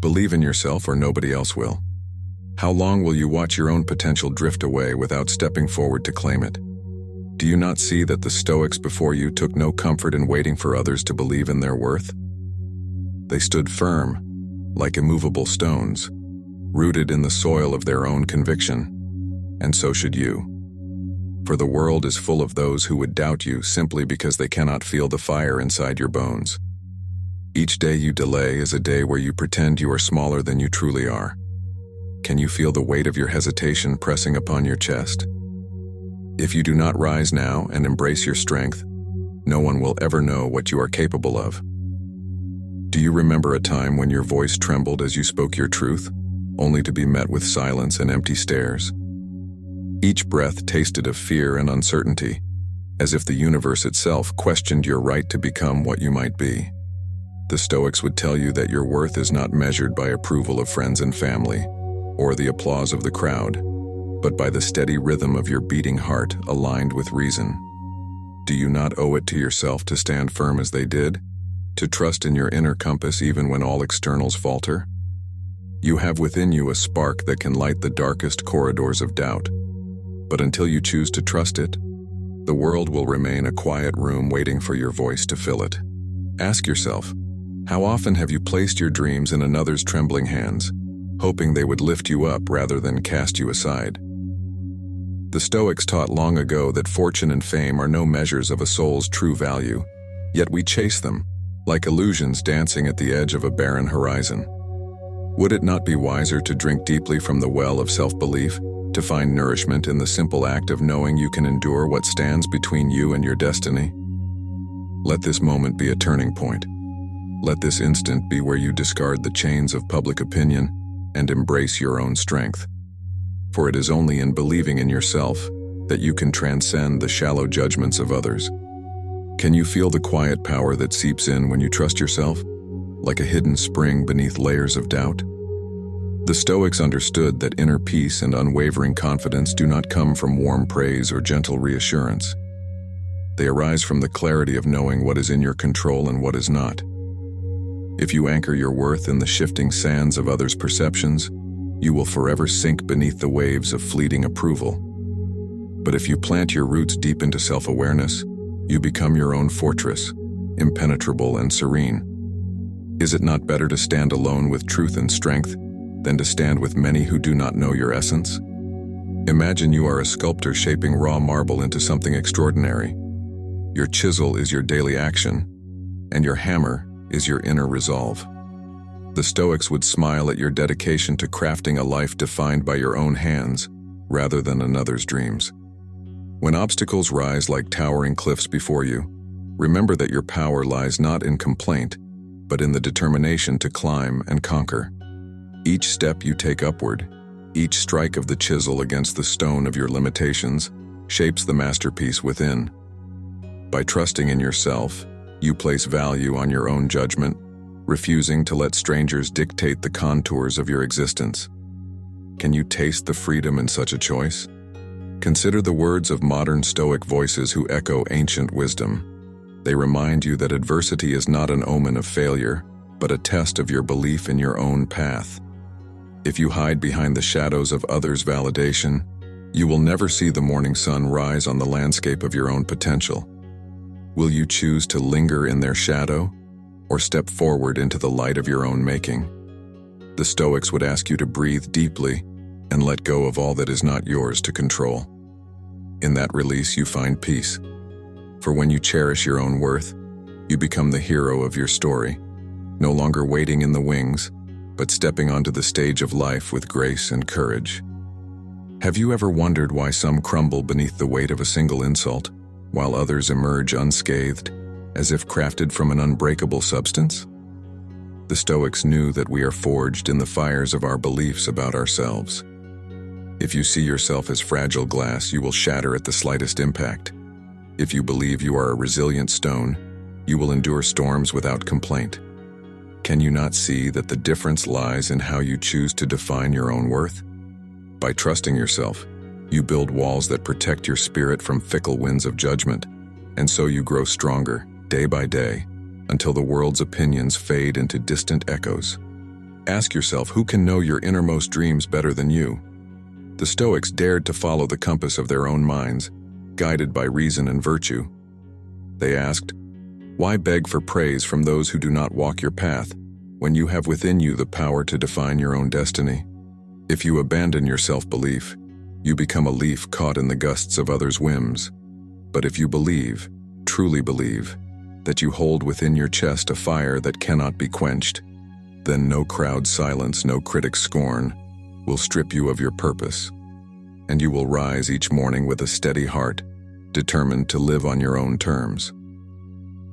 Believe in yourself or nobody else will. How long will you watch your own potential drift away without stepping forward to claim it? Do you not see that the Stoics before you took no comfort in waiting for others to believe in their worth? They stood firm, like immovable stones, rooted in the soil of their own conviction, and so should you. For the world is full of those who would doubt you simply because they cannot feel the fire inside your bones. Each day you delay is a day where you pretend you are smaller than you truly are. Can you feel the weight of your hesitation pressing upon your chest? If you do not rise now and embrace your strength, no one will ever know what you are capable of. Do you remember a time when your voice trembled as you spoke your truth, only to be met with silence and empty stares? Each breath tasted of fear and uncertainty, as if the universe itself questioned your right to become what you might be. The Stoics would tell you that your worth is not measured by approval of friends and family, or the applause of the crowd, but by the steady rhythm of your beating heart aligned with reason. Do you not owe it to yourself to stand firm as they did, to trust in your inner compass even when all externals falter? You have within you a spark that can light the darkest corridors of doubt, but until you choose to trust it, the world will remain a quiet room waiting for your voice to fill it. Ask yourself, how often have you placed your dreams in another's trembling hands, hoping they would lift you up rather than cast you aside? The Stoics taught long ago that fortune and fame are no measures of a soul's true value, yet we chase them, like illusions dancing at the edge of a barren horizon. Would it not be wiser to drink deeply from the well of self-belief, to find nourishment in the simple act of knowing you can endure what stands between you and your destiny? Let this moment be a turning point. Let this instant be where you discard the chains of public opinion and embrace your own strength. For it is only in believing in yourself that you can transcend the shallow judgments of others. Can you feel the quiet power that seeps in when you trust yourself, like a hidden spring beneath layers of doubt? The Stoics understood that inner peace and unwavering confidence do not come from warm praise or gentle reassurance. They arise from the clarity of knowing what is in your control and what is not. If you anchor your worth in the shifting sands of others' perceptions, you will forever sink beneath the waves of fleeting approval. But if you plant your roots deep into self-awareness, you become your own fortress, impenetrable and serene. Is it not better to stand alone with truth and strength than to stand with many who do not know your essence? Imagine you are a sculptor shaping raw marble into something extraordinary. Your chisel is your daily action, and your hammer is your inner resolve. The Stoics would smile at your dedication to crafting a life defined by your own hands, rather than another's dreams. When obstacles rise like towering cliffs before you, remember that your power lies not in complaint, but in the determination to climb and conquer. Each step you take upward, each strike of the chisel against the stone of your limitations, shapes the masterpiece within. By trusting in yourself, you place value on your own judgment, refusing to let strangers dictate the contours of your existence. Can you taste the freedom in such a choice? Consider the words of modern Stoic voices who echo ancient wisdom. They remind you that adversity is not an omen of failure, but a test of your belief in your own path. If you hide behind the shadows of others' validation, you will never see the morning sun rise on the landscape of your own potential. Will you choose to linger in their shadow, or step forward into the light of your own making? The Stoics would ask you to breathe deeply and let go of all that is not yours to control. In that release you find peace. For when you cherish your own worth, you become the hero of your story, no longer waiting in the wings, but stepping onto the stage of life with grace and courage. Have you ever wondered why some crumble beneath the weight of a single insult, while others emerge unscathed, as if crafted from an unbreakable substance? The Stoics knew that we are forged in the fires of our beliefs about ourselves. If you see yourself as fragile glass, you will shatter at the slightest impact. If you believe you are a resilient stone, you will endure storms without complaint. Can you not see that the difference lies in how you choose to define your own worth? By trusting yourself, you build walls that protect your spirit from fickle winds of judgment, and so you grow stronger, day by day, until the world's opinions fade into distant echoes. Ask yourself, who can know your innermost dreams better than you? The Stoics dared to follow the compass of their own minds, guided by reason and virtue. They asked, "Why beg for praise from those who do not walk your path, when you have within you the power to define your own destiny? If you abandon your self-belief, you become a leaf caught in the gusts of others' whims. But if you believe, truly believe, that you hold within your chest a fire that cannot be quenched, then no crowd's silence, no critic's scorn, will strip you of your purpose, and you will rise each morning with a steady heart, determined to live on your own terms."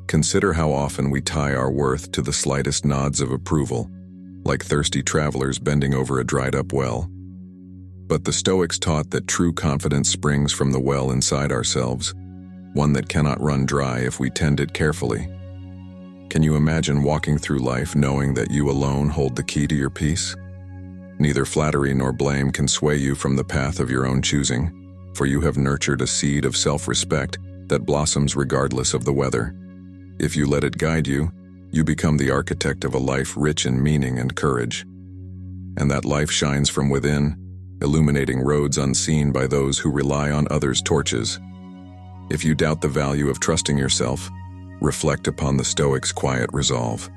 Consider how often we tie our worth to the slightest nods of approval, like thirsty travelers bending over a dried-up well. But the Stoics taught that true confidence springs from the well inside ourselves, one that cannot run dry if we tend it carefully. Can you imagine walking through life knowing that you alone hold the key to your peace? Neither flattery nor blame can sway you from the path of your own choosing, for you have nurtured a seed of self-respect that blossoms regardless of the weather. If you let it guide you, you become the architect of a life rich in meaning and courage. And that life shines from within, illuminating roads unseen by those who rely on others' torches. If you doubt the value of trusting yourself, reflect upon the Stoics' quiet resolve.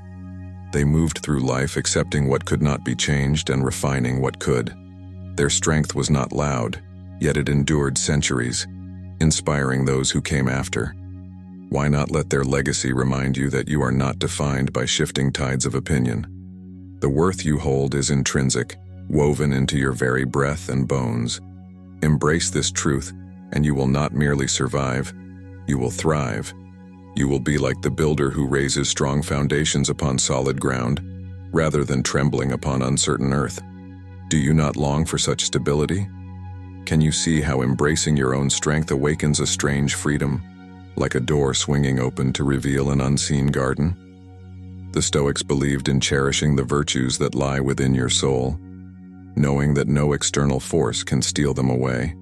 They moved through life accepting what could not be changed and refining what could. Their strength was not loud, yet it endured centuries, inspiring those who came after. Why not let their legacy remind you that you are not defined by shifting tides of opinion? The worth you hold is intrinsic, woven into your very breath and bones. Embrace this truth, and you will not merely survive, you will thrive. You will be like the builder who raises strong foundations upon solid ground, rather than trembling upon uncertain earth. Do you not long for such stability? Can you see how embracing your own strength awakens a strange freedom, like a door swinging open to reveal an unseen garden? The Stoics believed in cherishing the virtues that lie within your soul, knowing that no external force can steal them away.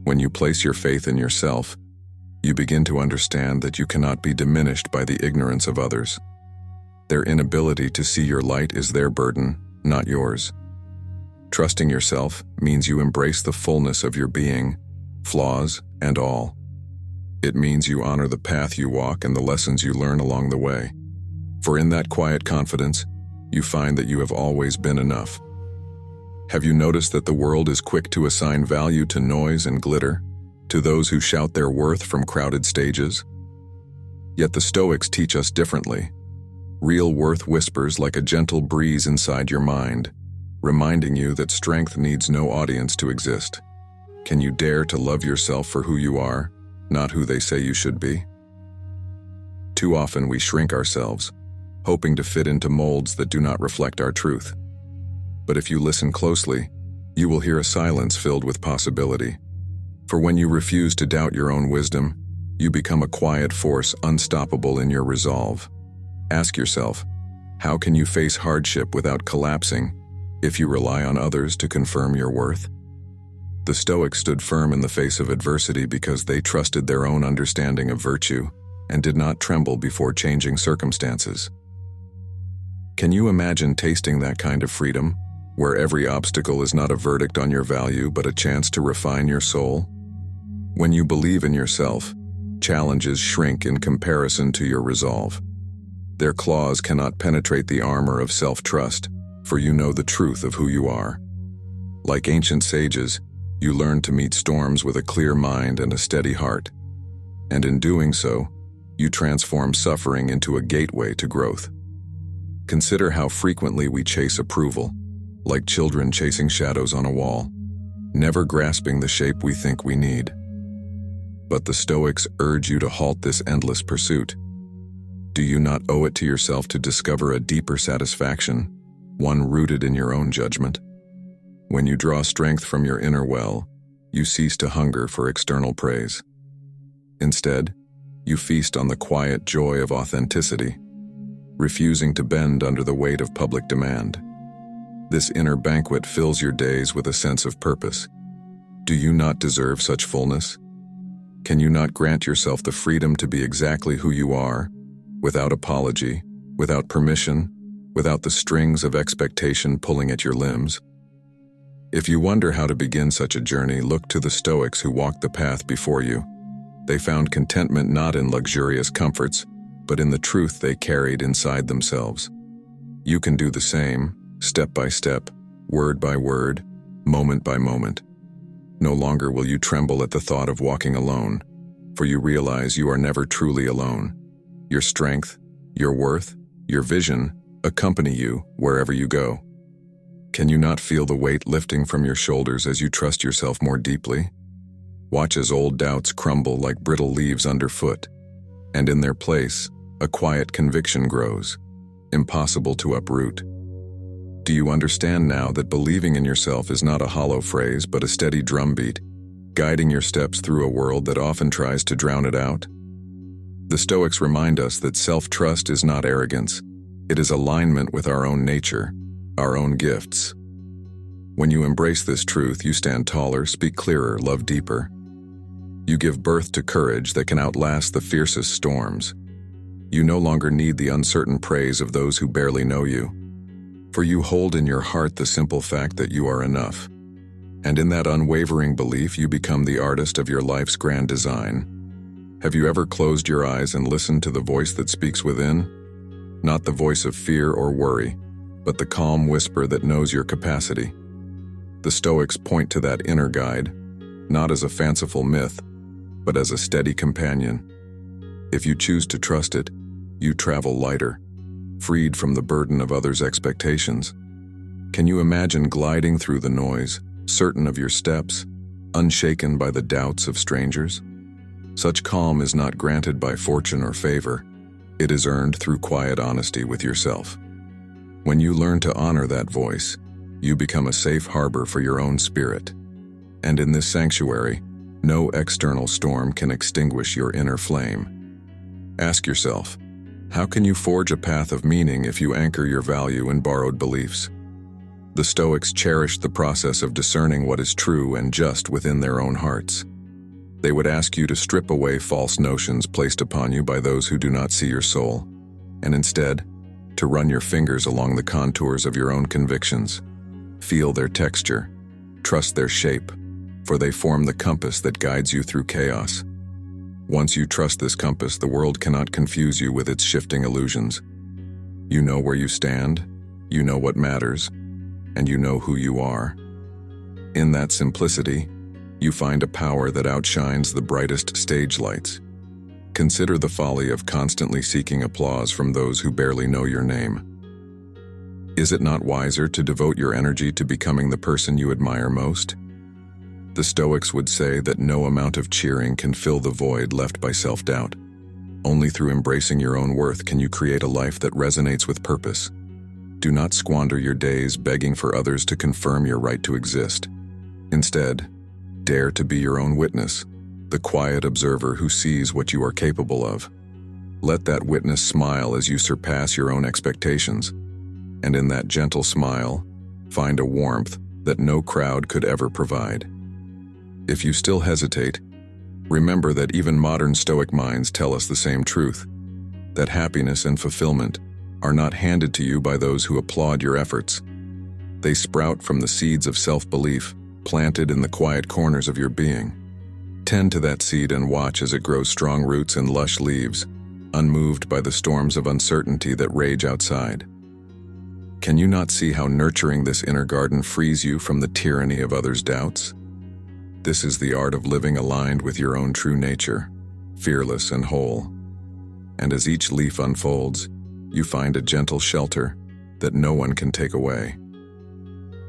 When you place your faith in yourself, you begin to understand that you cannot be diminished by the ignorance of others. Their inability to see your light is their burden, not yours. Trusting yourself means you embrace the fullness of your being, flaws and all. It means you honor the path you walk and the lessons you learn along the way. For in that quiet confidence, you find that you have always been enough. Have you noticed that the world is quick to assign value to noise and glitter, to those who shout their worth from crowded stages? Yet the Stoics teach us differently. Real worth whispers like a gentle breeze inside your mind, reminding you that strength needs no audience to exist. Can you dare to love yourself for who you are, not who they say you should be? Too often we shrink ourselves, hoping to fit into molds that do not reflect our truth. But if you listen closely, you will hear a silence filled with possibility. For when you refuse to doubt your own wisdom, you become a quiet force unstoppable in your resolve. Ask yourself, how can you face hardship without collapsing if you rely on others to confirm your worth? The Stoics stood firm in the face of adversity because they trusted their own understanding of virtue and did not tremble before changing circumstances. Can you imagine tasting that kind of freedom, where every obstacle is not a verdict on your value but a chance to refine your soul? When you believe in yourself, challenges shrink in comparison to your resolve. Their claws cannot penetrate the armor of self-trust, for you know the truth of who you are. Like ancient sages, you learn to meet storms with a clear mind and a steady heart. And in doing so, you transform suffering into a gateway to growth. Consider how frequently we chase approval, like children chasing shadows on a wall, never grasping the shape we think we need. But the Stoics urge you to halt this endless pursuit. Do you not owe it to yourself to discover a deeper satisfaction, one rooted in your own judgment? When you draw strength from your inner well, you cease to hunger for external praise. Instead, you feast on the quiet joy of authenticity, refusing to bend under the weight of public demand. This inner banquet fills your days with a sense of purpose. Do you not deserve such fullness? Can you not grant yourself the freedom to be exactly who you are, without apology, without permission, without the strings of expectation pulling at your limbs. If you wonder how to begin such a journey, look to the Stoics who walked the path before you. They found contentment not in luxurious comforts, but in the truth they carried inside themselves. You can do the same, step by step, word by word, moment by moment. No longer will you tremble at the thought of walking alone, for you realize you are never truly alone. Your strength, your worth, your vision accompany you wherever you go. Can you not feel the weight lifting from your shoulders as you trust yourself more deeply? Watch as old doubts crumble like brittle leaves underfoot, and in their place, a quiet conviction grows, impossible to uproot. Do you understand now that believing in yourself is not a hollow phrase but a steady drumbeat, guiding your steps through a world that often tries to drown it out? The Stoics remind us that self-trust is not arrogance. It is alignment with our own nature, our own gifts. When you embrace this truth, you stand taller, speak clearer, love deeper. You give birth to courage that can outlast the fiercest storms. You no longer need the uncertain praise of those who barely know you, for you hold in your heart the simple fact that you are enough. And in that unwavering belief, you become the artist of your life's grand design. Have you ever closed your eyes and listened to the voice that speaks within? Not the voice of fear or worry, but the calm whisper that knows your capacity. The Stoics point to that inner guide, not as a fanciful myth, but as a steady companion. If you choose to trust it, you travel lighter, freed from the burden of others' expectations. Can you imagine gliding through the noise, certain of your steps, unshaken by the doubts of strangers? Such calm is not granted by fortune or favor. It is earned through quiet honesty with yourself. When you learn to honor that voice, you become a safe harbor for your own spirit. And in this sanctuary, no external storm can extinguish your inner flame. Ask yourself, how can you forge a path of meaning if you anchor your value in borrowed beliefs? The Stoics cherished the process of discerning what is true and just within their own hearts. They would ask you to strip away false notions placed upon you by those who do not see your soul, and instead, to run your fingers along the contours of your own convictions. Feel their texture, trust their shape, for they form the compass that guides you through chaos. Once you trust this compass, the world cannot confuse you with its shifting illusions. You know where you stand, you know what matters, and you know who you are. In that simplicity, you find a power that outshines the brightest stage lights. Consider the folly of constantly seeking applause from those who barely know your name. Is it not wiser to devote your energy to becoming the person you admire most? The Stoics would say that no amount of cheering can fill the void left by self-doubt. Only through embracing your own worth can you create a life that resonates with purpose. Do not squander your days begging for others to confirm your right to exist. Instead, dare to be your own witness, the quiet observer who sees what you are capable of. Let that witness smile as you surpass your own expectations, and in that gentle smile, find a warmth that no crowd could ever provide. If you still hesitate, remember that even modern Stoic minds tell us the same truth, that happiness and fulfillment are not handed to you by those who applaud your efforts. They sprout from the seeds of self-belief planted in the quiet corners of your being. Tend to that seed and watch as it grows strong roots and lush leaves, unmoved by the storms of uncertainty that rage outside. Can you not see how nurturing this inner garden frees you from the tyranny of others' doubts? This is the art of living aligned with your own true nature, fearless and whole. And as each leaf unfolds, you find a gentle shelter that no one can take away.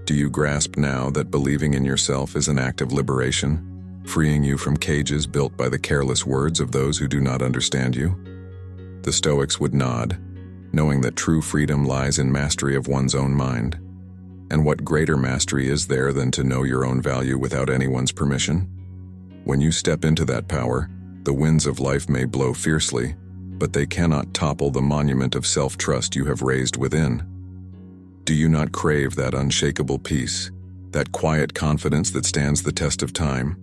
Do you grasp now that believing in yourself is an act of liberation, freeing you from cages built by the careless words of those who do not understand you? The Stoics would nod, knowing that true freedom lies in mastery of one's own mind. And what greater mastery is there than to know your own value without anyone's permission? When you step into that power, the winds of life may blow fiercely, but they cannot topple the monument of self-trust you have raised within. Do you not crave that unshakable peace, that quiet confidence that stands the test of time?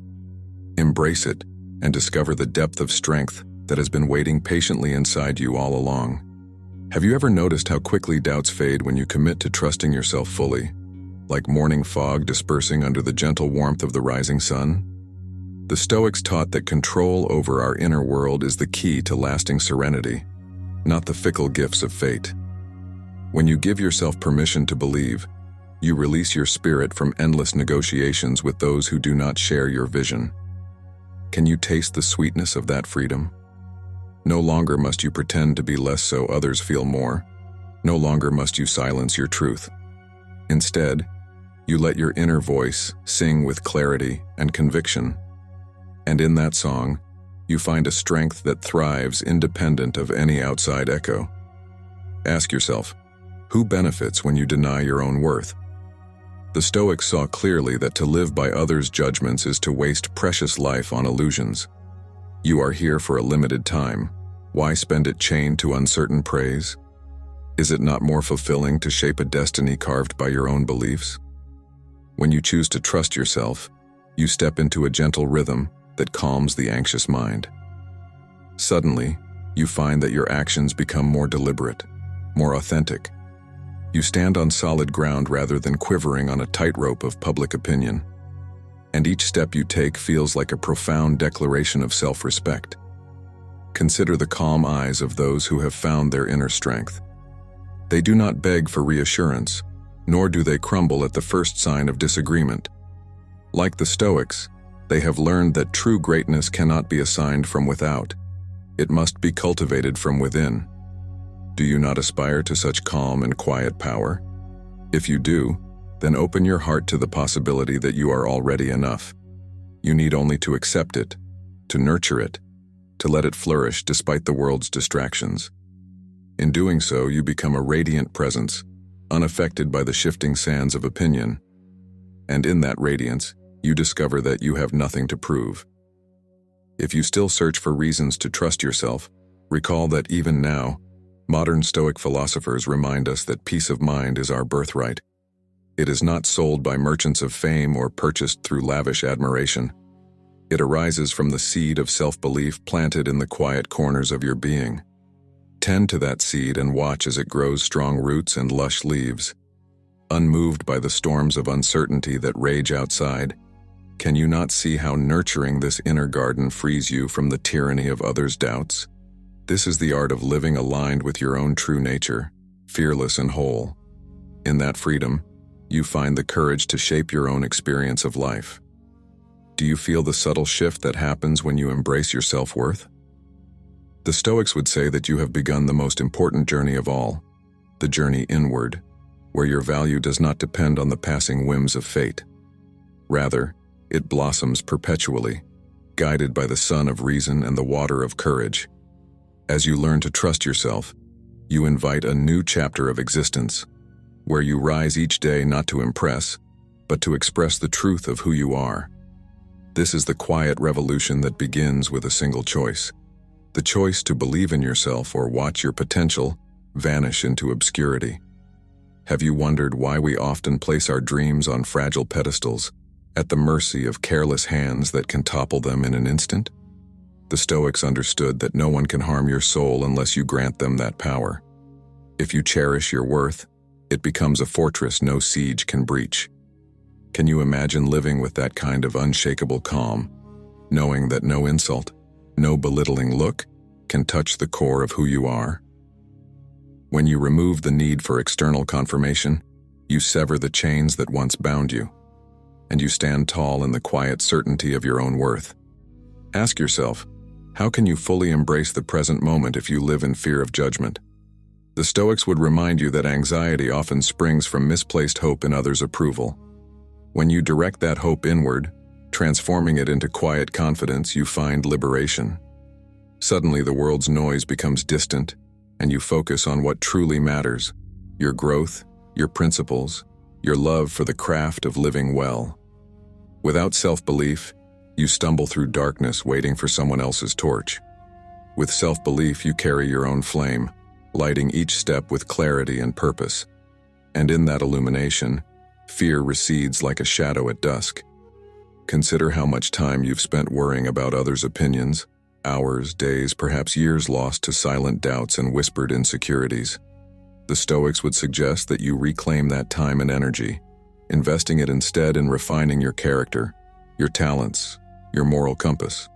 Embrace it and discover the depth of strength that has been waiting patiently inside you all along. Have you ever noticed how quickly doubts fade when you commit to trusting yourself fully, like morning fog dispersing under the gentle warmth of the rising sun? The Stoics taught that control over our inner world is the key to lasting serenity, not the fickle gifts of fate. When you give yourself permission to believe, you release your spirit from endless negotiations with those who do not share your vision. Can you taste the sweetness of that freedom? No longer must you pretend to be less so others feel more. No longer must you silence your truth. Instead, you let your inner voice sing with clarity and conviction. And in that song, you find a strength that thrives independent of any outside echo. Ask yourself, who benefits when you deny your own worth? The Stoics saw clearly that to live by others' judgments is to waste precious life on illusions. You are here for a limited time. Why spend it chained to uncertain praise? Is it not more fulfilling to shape a destiny carved by your own beliefs? When you choose to trust yourself, you step into a gentle rhythm that calms the anxious mind. Suddenly, you find that your actions become more deliberate, more authentic. You stand on solid ground rather than quivering on a tightrope of public opinion. And each step you take feels like a profound declaration of self-respect. Consider the calm eyes of those who have found their inner strength. They do not beg for reassurance, nor do they crumble at the first sign of disagreement. Like the Stoics, they have learned that true greatness cannot be assigned from without. It must be cultivated from within. Do you not aspire to such calm and quiet power? If you do, then open your heart to the possibility that you are already enough. You need only to accept it, to nurture it, to let it flourish despite the world's distractions. In doing so, you become a radiant presence, unaffected by the shifting sands of opinion. And in that radiance, you discover that you have nothing to prove. If you still search for reasons to trust yourself, recall that even now, modern Stoic philosophers remind us that peace of mind is our birthright. It is not sold by merchants of fame or purchased through lavish admiration. It arises from the seed of self-belief planted in the quiet corners of your being. Tend to that seed and watch as it grows strong roots and lush leaves. Unmoved by the storms of uncertainty that rage outside, can you not see how nurturing this inner garden frees you from the tyranny of others' doubts? This is the art of living aligned with your own true nature, fearless and whole. In that freedom, you find the courage to shape your own experience of life. Do you feel the subtle shift that happens when you embrace your self-worth? The Stoics would say that you have begun the most important journey of all, the journey inward, where your value does not depend on the passing whims of fate. Rather, it blossoms perpetually, guided by the sun of reason and the water of courage. As you learn to trust yourself, you invite a new chapter of existence, where you rise each day not to impress, but to express the truth of who you are. This is the quiet revolution that begins with a single choice. The choice to believe in yourself or watch your potential vanish into obscurity. Have you wondered why we often place our dreams on fragile pedestals, at the mercy of careless hands that can topple them in an instant? The Stoics understood that no one can harm your soul unless you grant them that power. If you cherish your worth, it becomes a fortress no siege can breach. Can you imagine living with that kind of unshakable calm, knowing that no insult, no belittling look can touch the core of who you are? When you remove the need for external confirmation, you sever the chains that once bound you, and you stand tall in the quiet certainty of your own worth. Ask yourself, how can you fully embrace the present moment if you live in fear of judgment? The Stoics would remind you that anxiety often springs from misplaced hope in others' approval. When you direct that hope inward, transforming it into quiet confidence, you find liberation. Suddenly, the world's noise becomes distant, and you focus on what truly matters: your growth, your principles, your love for the craft of living well. Without self-belief, you stumble through darkness waiting for someone else's torch. With self-belief, you carry your own flame, lighting each step with clarity and purpose. And in that illumination, fear recedes like a shadow at dusk. Consider how much time you've spent worrying about others' opinions, Hours, days, perhaps years lost to silent doubts and whispered insecurities. The Stoics would suggest that you reclaim that time and energy, investing it instead in refining your character, your talents, your moral compass.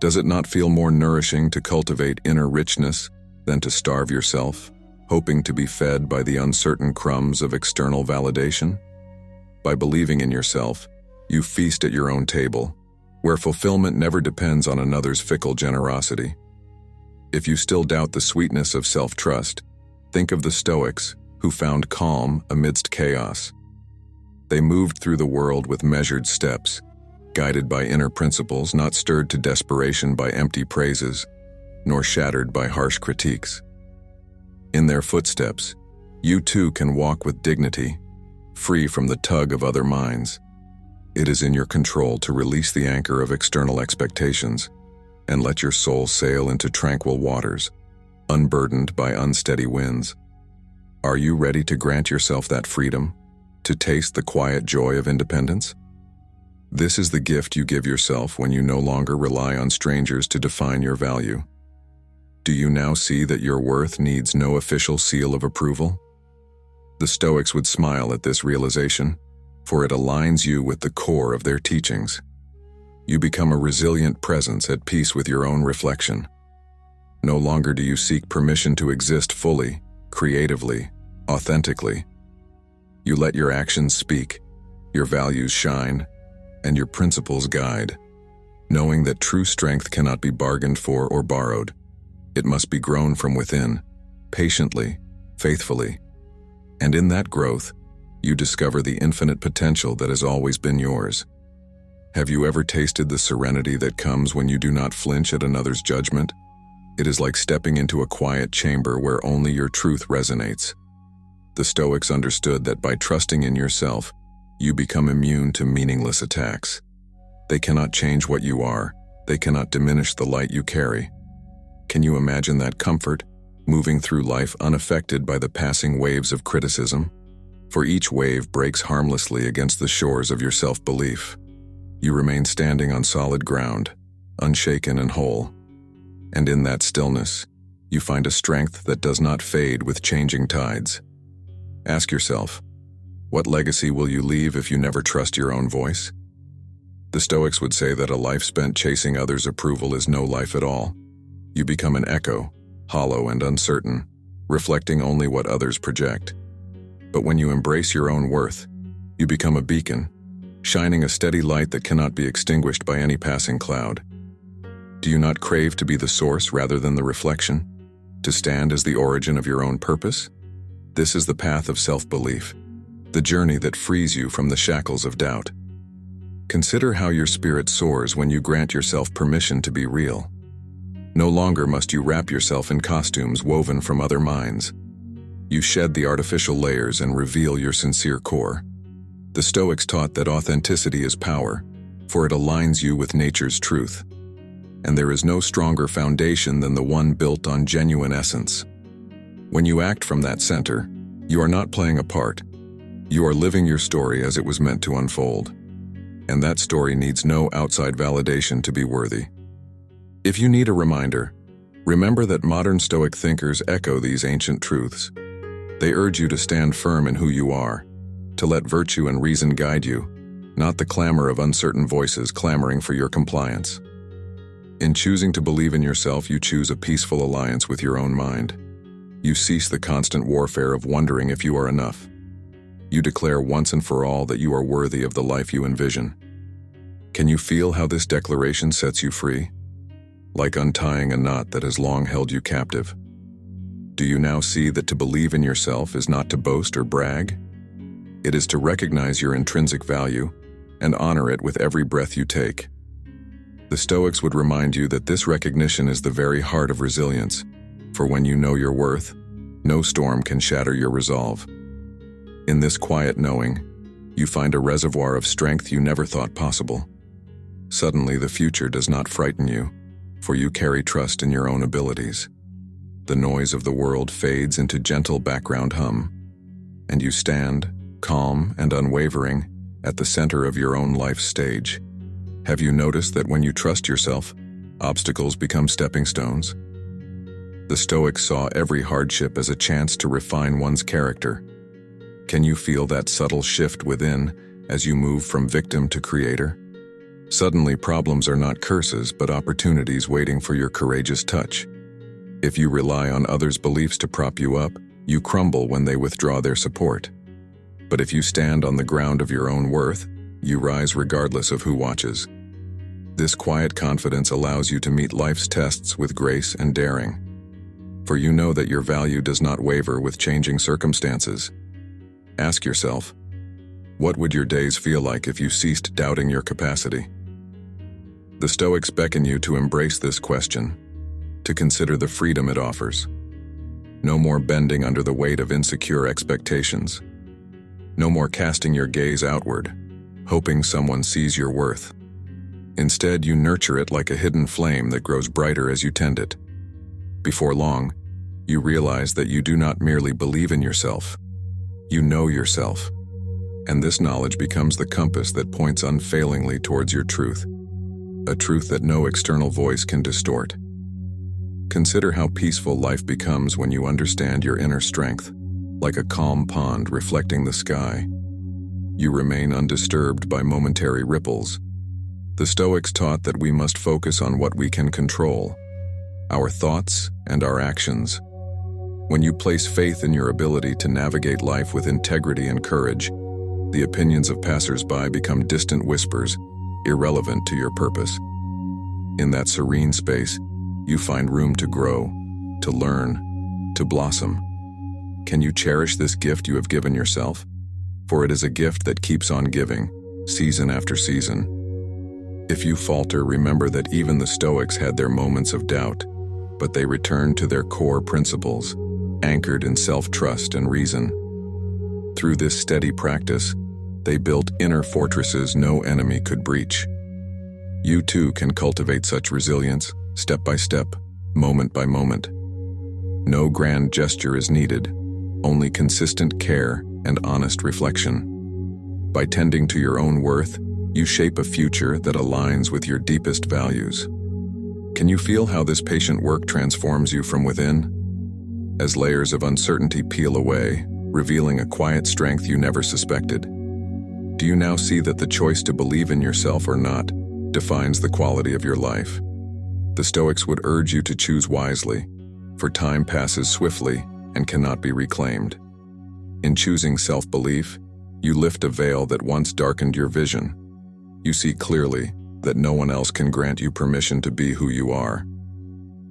Does it not feel more nourishing to cultivate inner richness than to starve yourself, hoping to be fed by the uncertain crumbs of external validation? By believing in yourself, you feast at your own table, where fulfillment never depends on another's fickle generosity. If you still doubt the sweetness of self-trust, think of the Stoics, who found calm amidst chaos. They moved through the world with measured steps, guided by inner principles, not stirred to desperation by empty praises, nor shattered by harsh critiques. In their footsteps, you too can walk with dignity, free from the tug of other minds. It is in your control to release the anchor of external expectations and let your soul sail into tranquil waters, unburdened by unsteady winds. Are you ready to grant yourself that freedom, to taste the quiet joy of independence? This is the gift you give yourself when you no longer rely on strangers to define your value. Do you now see that your worth needs no official seal of approval? The Stoics would smile at this realization, for it aligns you with the core of their teachings. You become a resilient presence at peace with your own reflection. No longer do you seek permission to exist fully, creatively, authentically. You let your actions speak, your values shine, and your principles guide, knowing that true strength cannot be bargained for or borrowed. It must be grown from within, patiently, faithfully. And in that growth, you discover the infinite potential that has always been yours. Have you ever tasted the serenity that comes when you do not flinch at another's judgment? It is like stepping into a quiet chamber where only your truth resonates. The Stoics understood that by trusting in yourself, you become immune to meaningless attacks. They cannot change what you are. They cannot diminish the light you carry. Can you imagine that comfort, moving through life unaffected by the passing waves of criticism? For each wave breaks harmlessly against the shores of your self-belief. You remain standing on solid ground, unshaken and whole. And in that stillness, you find a strength that does not fade with changing tides. Ask yourself, what legacy will you leave if you never trust your own voice? The Stoics would say that a life spent chasing others' approval is no life at all. You become an echo, hollow and uncertain, reflecting only what others project. But when you embrace your own worth, you become a beacon, shining a steady light that cannot be extinguished by any passing cloud. Do you not crave to be the source rather than the reflection? To stand as the origin of your own purpose? This is the path of self-belief, the journey that frees you from the shackles of doubt. Consider how your spirit soars when you grant yourself permission to be real. No longer must you wrap yourself in costumes woven from other minds. You shed the artificial layers and reveal your sincere core. The Stoics taught that authenticity is power, for it aligns you with nature's truth. And there is no stronger foundation than the one built on genuine essence. When you act from that center, you are not playing a part. You are living your story as it was meant to unfold. And that story needs no outside validation to be worthy. If you need a reminder, remember that modern Stoic thinkers echo these ancient truths. They urge you to stand firm in who you are, to let virtue and reason guide you, not the clamor of uncertain voices clamoring for your compliance. In choosing to believe in yourself, you choose a peaceful alliance with your own mind. You cease the constant warfare of wondering if you are enough. You declare once and for all that you are worthy of the life you envision. Can you feel how this declaration sets you free? Like untying a knot that has long held you captive. Do you now see that to believe in yourself is not to boast or brag? It is to recognize your intrinsic value and honor it with every breath you take. The Stoics would remind you that this recognition is the very heart of resilience, for when you know your worth, no storm can shatter your resolve. In this quiet knowing, you find a reservoir of strength you never thought possible. Suddenly, the future does not frighten you, for you carry trust in your own abilities. The noise of the world fades into gentle background hum, and you stand, calm and unwavering, at the center of your own life's stage. Have you noticed that when you trust yourself, Obstacles become stepping stones. The Stoics saw every hardship as a chance to refine one's character. Can you feel that subtle shift within as you move from victim to creator? Suddenly, problems are not curses, but opportunities waiting for your courageous touch. If you rely on others' beliefs to prop you up, you crumble when they withdraw their support. But if you stand on the ground of your own worth, you rise regardless of who watches. This quiet confidence allows you to meet life's tests with grace and daring. For you know that your value does not waver with changing circumstances. Ask yourself, what would your days feel like if you ceased doubting your capacity? The Stoics beckon you to embrace this question, to consider the freedom it offers. No more bending under the weight of insecure expectations. No more casting your gaze outward, hoping someone sees your worth. Instead, you nurture it like a hidden flame that grows brighter as you tend it. Before long, you realize that you do not merely believe in yourself. You know yourself. And this knowledge becomes the compass that points unfailingly towards your truth. A truth that no external voice can distort. Consider how peaceful life becomes when you understand your inner strength, like a calm pond reflecting the sky. You remain undisturbed by momentary ripples. The Stoics taught that we must focus on what we can control, our thoughts and our actions. When you place faith in your ability to navigate life with integrity and courage, the opinions of passers-by become distant whispers, irrelevant to your purpose. In that serene space, you find room to grow, to learn, to blossom. Can you cherish this gift you have given yourself? For it is a gift that keeps on giving, season after season. If you falter, remember that even the Stoics had their moments of doubt, but they returned to their core principles, anchored in self-trust and reason. Through this steady practice, they built inner fortresses no enemy could breach. You too can cultivate such resilience, step by step, moment by moment. No grand gesture is needed, only consistent care and honest reflection. By tending to your own worth, you shape a future that aligns with your deepest values. Can you feel how this patient work transforms you from within? As layers of uncertainty peel away, revealing a quiet strength you never suspected. Do you now see that the choice to believe in yourself or not defines the quality of your life? The Stoics would urge you to choose wisely, for time passes swiftly and cannot be reclaimed. In choosing self-belief, you lift a veil that once darkened your vision. You see clearly that no one else can grant you permission to be who you are.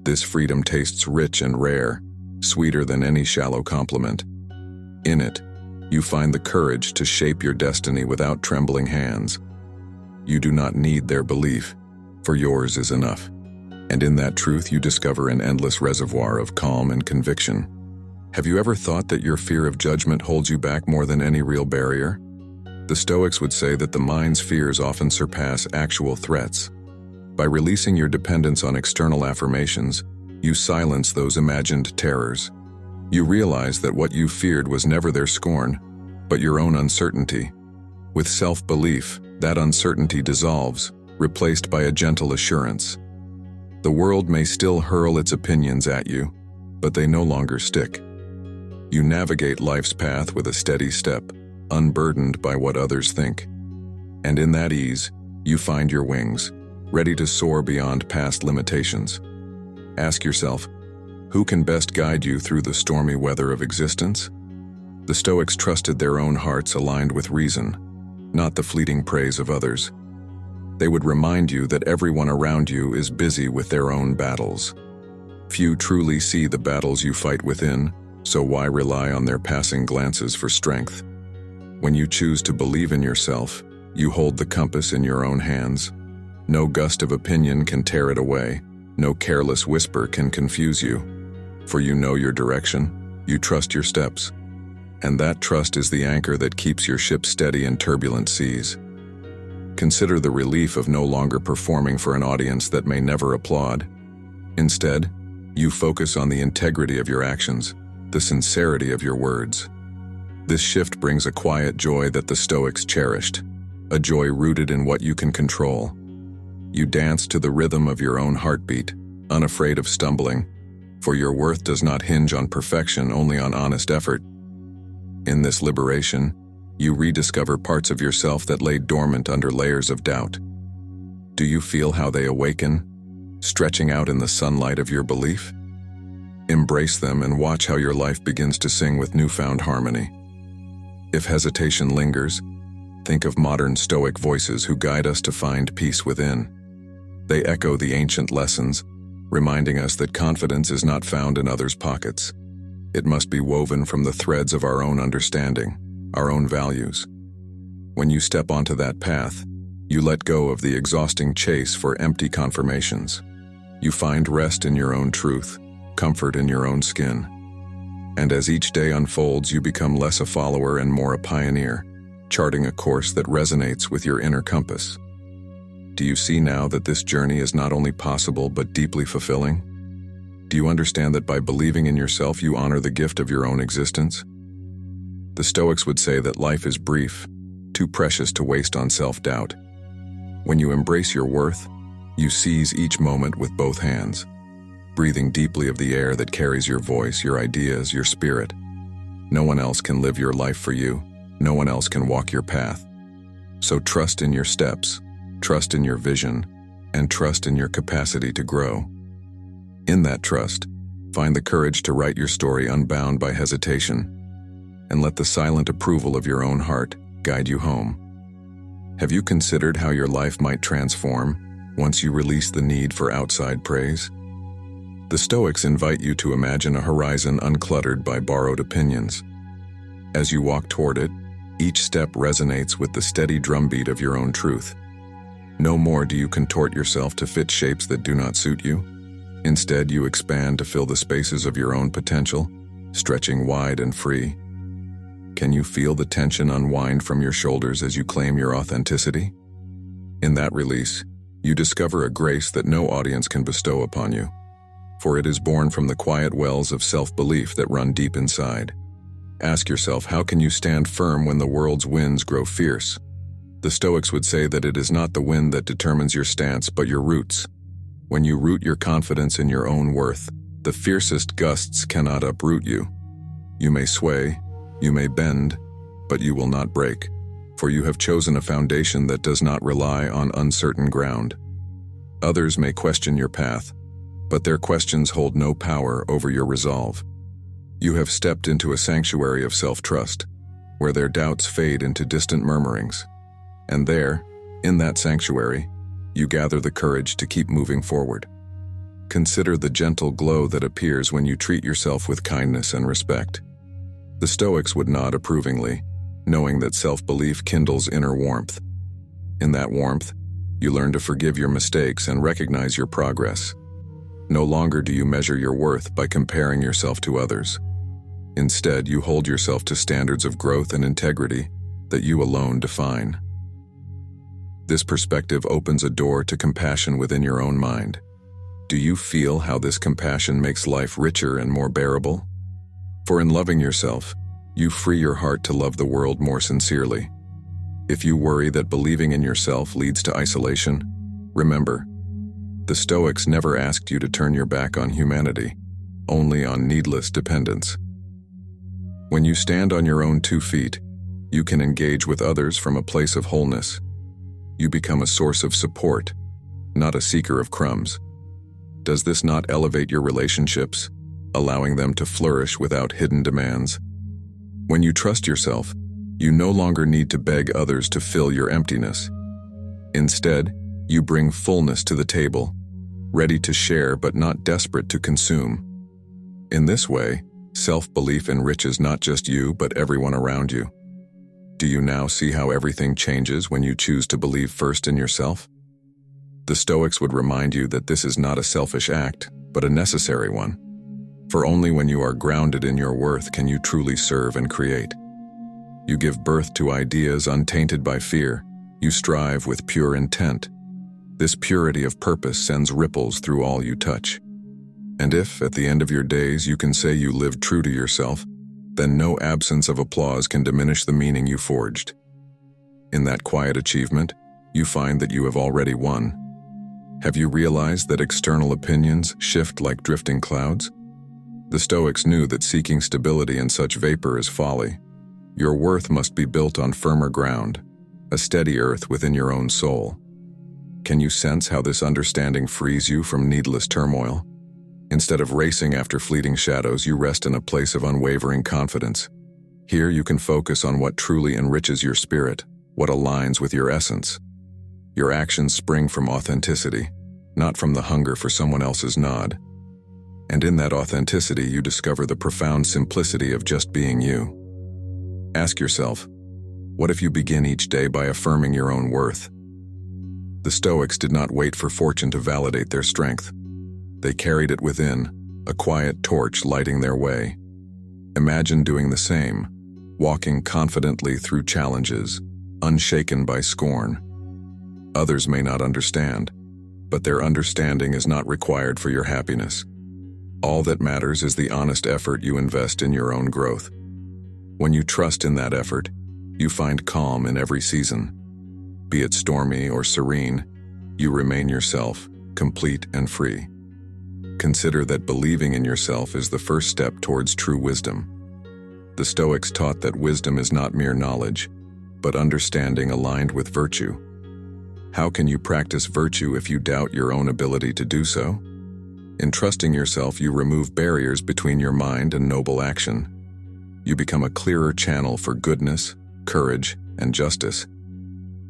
This freedom tastes rich and rare, sweeter than any shallow compliment. In it, you find the courage to shape your destiny without trembling hands. You do not need their belief, for yours is enough. And in that truth you discover an endless reservoir of calm and conviction. Have you ever thought that your fear of judgment holds you back more than any real barrier? The Stoics would say that the mind's fears often surpass actual threats. By releasing your dependence on external affirmations, you silence those imagined terrors. You realize that what you feared was never their scorn, but your own uncertainty. With self-belief, that uncertainty dissolves, replaced by a gentle assurance. The world may still hurl its opinions at you, but they no longer stick. You navigate life's path with a steady step, unburdened by what others think. And in that ease, you find your wings, ready to soar beyond past limitations. Ask yourself, who can best guide you through the stormy weather of existence? The Stoics trusted their own hearts aligned with reason, not the fleeting praise of others. They would remind you that everyone around you is busy with their own battles. Few truly see the battles you fight within, so why rely on their passing glances for strength? When you choose to believe in yourself, you hold the compass in your own hands. No gust of opinion can tear it away. No careless whisper can confuse you. For you know your direction, you trust your steps. And that trust is the anchor that keeps your ship steady in turbulent seas. Consider the relief of no longer performing for an audience that may never applaud. Instead, you focus on the integrity of your actions, the sincerity of your words. This shift brings a quiet joy that the Stoics cherished, a joy rooted in what you can control. You dance to the rhythm of your own heartbeat, unafraid of stumbling, for your worth does not hinge on perfection, only on honest effort. In this liberation, you rediscover parts of yourself that lay dormant under layers of doubt. Do you feel how they awaken, stretching out in the sunlight of your belief? Embrace them and watch how your life begins to sing with newfound harmony. If hesitation lingers, think of modern Stoic voices who guide us to find peace within. They echo the ancient lessons, reminding us that confidence is not found in others' pockets. It must be woven from the threads of our own understanding, our own values. When you step onto that path, you let go of the exhausting chase for empty confirmations. You find rest in your own truth, comfort in your own skin. And as each day unfolds, you become less a follower and more a pioneer, charting a course that resonates with your inner compass. Do you see now that this journey is not only possible but deeply fulfilling? Do you understand that by believing in yourself you honor the gift of your own existence? The Stoics would say that life is brief, too precious to waste on self-doubt. When you embrace your worth, you seize each moment with both hands, breathing deeply of the air that carries your voice, your ideas, your spirit. No one else can live your life for you. No one else can walk your path. So trust in your steps, trust in your vision, and trust in your capacity to grow. In that trust, find the courage to write your story unbound by hesitation, and let the silent approval of your own heart guide you home. Have you considered how your life might transform once you release the need for outside praise? The Stoics invite you to imagine a horizon uncluttered by borrowed opinions. As you walk toward it, each step resonates with the steady drumbeat of your own truth. No more do you contort yourself to fit shapes that do not suit you. Instead, you expand to fill the spaces of your own potential, stretching wide and free. Can you feel the tension unwind from your shoulders as you claim your authenticity? In that release, you discover a grace that no audience can bestow upon you, for it is born from the quiet wells of self-belief that run deep inside. Ask yourself, how can you stand firm when the world's winds grow fierce? The Stoics would say that it is not the wind that determines your stance, but your roots. When you root your confidence in your own worth, the fiercest gusts cannot uproot you. You may sway, you may bend, but you will not break, for you have chosen a foundation that does not rely on uncertain ground. Others may question your path, but their questions hold no power over your resolve. You have stepped into a sanctuary of self-trust, where their doubts fade into distant murmurings. And there, in that sanctuary, you gather the courage to keep moving forward. Consider the gentle glow that appears when you treat yourself with kindness and respect. The Stoics would nod approvingly, knowing that self-belief kindles inner warmth. In that warmth, you learn to forgive your mistakes and recognize your progress. No longer do you measure your worth by comparing yourself to others. Instead, you hold yourself to standards of growth and integrity that you alone define. This perspective opens a door to compassion within your own mind. Do you feel how this compassion makes life richer and more bearable? For in loving yourself, you free your heart to love the world more sincerely. If you worry that believing in yourself leads to isolation, remember, the Stoics never asked you to turn your back on humanity, only on needless dependence. When you stand on your own 2 feet, you can engage with others from a place of wholeness. You become a source of support, not a seeker of crumbs. Does this not elevate your relationships, allowing them to flourish without hidden demands? When you trust yourself, you no longer need to beg others to fill your emptiness. Instead, you bring fullness to the table, ready to share but not desperate to consume. In this way, self-belief enriches not just you but everyone around you. Do you now see how everything changes when you choose to believe first in yourself? The Stoics would remind you that this is not a selfish act, but a necessary one. For only when you are grounded in your worth can you truly serve and create. You give birth to ideas untainted by fear. You strive with pure intent. This purity of purpose sends ripples through all you touch. And if, at the end of your days, you can say you lived true to yourself, then no absence of applause can diminish the meaning you forged. In that quiet achievement, you find that you have already won. Have you realized that external opinions shift like drifting clouds? The Stoics knew that seeking stability in such vapor is folly. Your worth must be built on firmer ground, a steady earth within your own soul. Can you sense how this understanding frees you from needless turmoil? Instead of racing after fleeting shadows, you rest in a place of unwavering confidence. Here you can focus on what truly enriches your spirit, what aligns with your essence. Your actions spring from authenticity, not from the hunger for someone else's nod. And in that authenticity, you discover the profound simplicity of just being you. Ask yourself, what if you begin each day by affirming your own worth? The Stoics did not wait for fortune to validate their strength. They carried it within, a quiet torch lighting their way. Imagine doing the same, walking confidently through challenges, unshaken by scorn. Others may not understand, but their understanding is not required for your happiness. All that matters is the honest effort you invest in your own growth. When you trust in that effort, you find calm in every season. Be it stormy or serene, you remain yourself, complete and free. Consider that believing in yourself is the first step towards true wisdom. The Stoics taught that wisdom is not mere knowledge, but understanding aligned with virtue. How can you practice virtue if you doubt your own ability to do so? In trusting yourself, you remove barriers between your mind and noble action. You become a clearer channel for goodness, courage, and justice.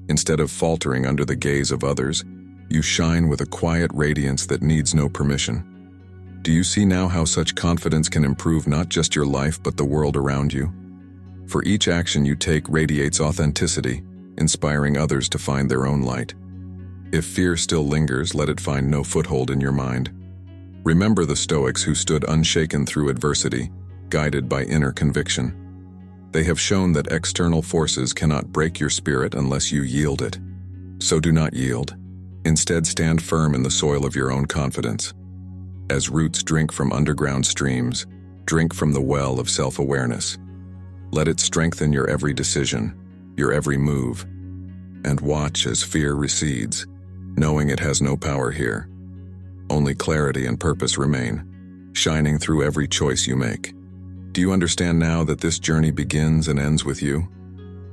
Instead of faltering under the gaze of others, you shine with a quiet radiance that needs no permission. Do you see now how such confidence can improve not just your life but the world around you? For each action you take radiates authenticity, inspiring others to find their own light. If fear still lingers, let it find no foothold in your mind. Remember the Stoics who stood unshaken through adversity, guided by inner conviction. They have shown that external forces cannot break your spirit unless you yield it. So do not yield. Instead, stand firm in the soil of your own confidence. As roots drink from underground streams, drink from the well of self-awareness. Let it strengthen your every decision, your every move, and watch as fear recedes, knowing it has no power here. Only clarity and purpose remain, shining through every choice you make. Do you understand now that this journey begins and ends with you?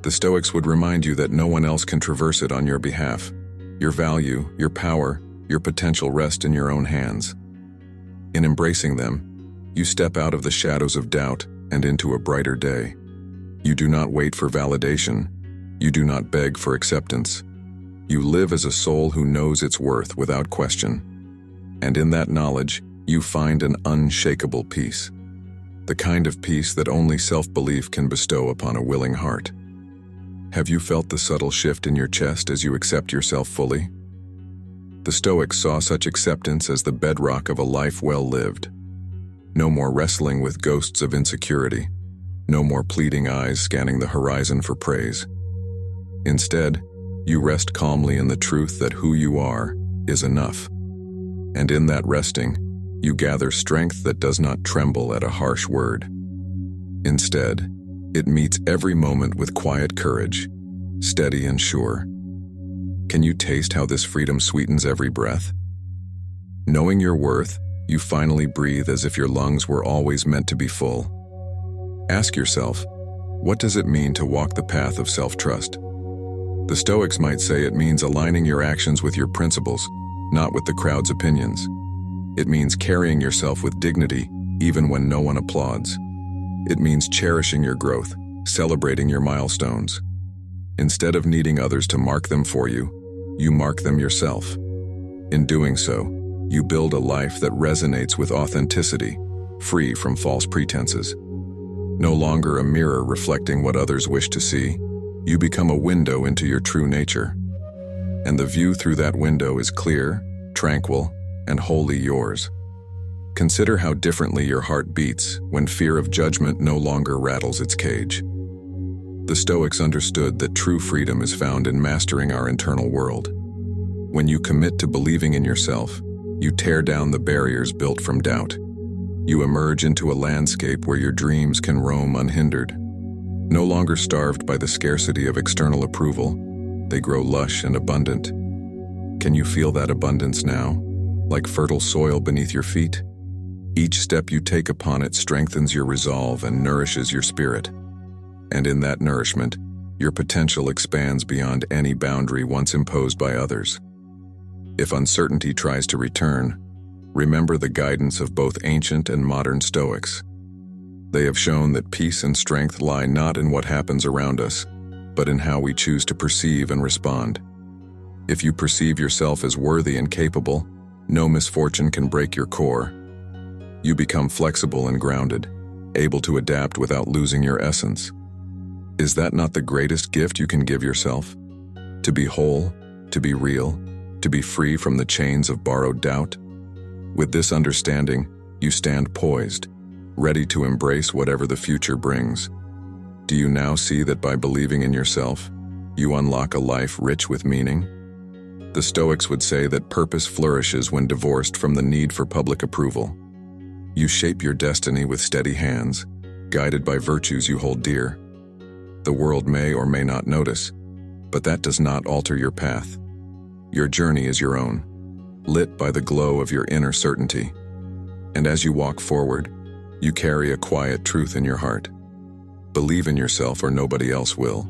The Stoics would remind you that no one else can traverse it on your behalf. Your value, your power, your potential rest in your own hands. In embracing them, you step out of the shadows of doubt and into a brighter day. You do not wait for validation. You do not beg for acceptance. You live as a soul who knows its worth without question. And in that knowledge, you find an unshakable peace. The kind of peace that only self-belief can bestow upon a willing heart. Have you felt the subtle shift in your chest as you accept yourself fully? The Stoics saw such acceptance as the bedrock of a life well lived. No more wrestling with ghosts of insecurity. No more pleading eyes scanning the horizon for praise. Instead, you rest calmly in the truth that who you are is enough. And in that resting, you gather strength that does not tremble at a harsh word. Instead, it meets every moment with quiet courage, steady and sure. Can you taste how this freedom sweetens every breath? Knowing your worth, you finally breathe as if your lungs were always meant to be full. Ask yourself, what does it mean to walk the path of self-trust? The Stoics might say it means aligning your actions with your principles, not with the crowd's opinions. It means carrying yourself with dignity, even when no one applauds. It means cherishing your growth, celebrating your milestones. Instead of needing others to mark them for you, you mark them yourself. In doing so, you build a life that resonates with authenticity, free from false pretenses. No longer a mirror reflecting what others wish to see, you become a window into your true nature. And the view through that window is clear, tranquil, and wholly yours. Consider how differently your heart beats when fear of judgment no longer rattles its cage. The Stoics understood that true freedom is found in mastering our internal world. When you commit to believing in yourself, you tear down the barriers built from doubt. You emerge into a landscape where your dreams can roam unhindered. No longer starved by the scarcity of external approval, they grow lush and abundant. Can you feel that abundance now, like fertile soil beneath your feet? Each step you take upon it strengthens your resolve and nourishes your spirit. And in that nourishment, your potential expands beyond any boundary once imposed by others. If uncertainty tries to return, remember the guidance of both ancient and modern Stoics. They have shown that peace and strength lie not in what happens around us, but in how we choose to perceive and respond. If you perceive yourself as worthy and capable, no misfortune can break your core. You become flexible and grounded, able to adapt without losing your essence. Is that not the greatest gift you can give yourself? To be whole, to be real, to be free from the chains of borrowed doubt? With this understanding, you stand poised, ready to embrace whatever the future brings. Do you now see that by believing in yourself, you unlock a life rich with meaning? The Stoics would say that purpose flourishes when divorced from the need for public approval. You shape your destiny with steady hands, guided by virtues you hold dear. The world may or may not notice, but that does not alter your path. Your journey is your own, lit by the glow of your inner certainty. And as you walk forward, you carry a quiet truth in your heart. Believe in yourself or nobody else will.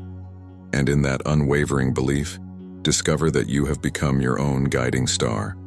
And in that unwavering belief, discover that you have become your own guiding star.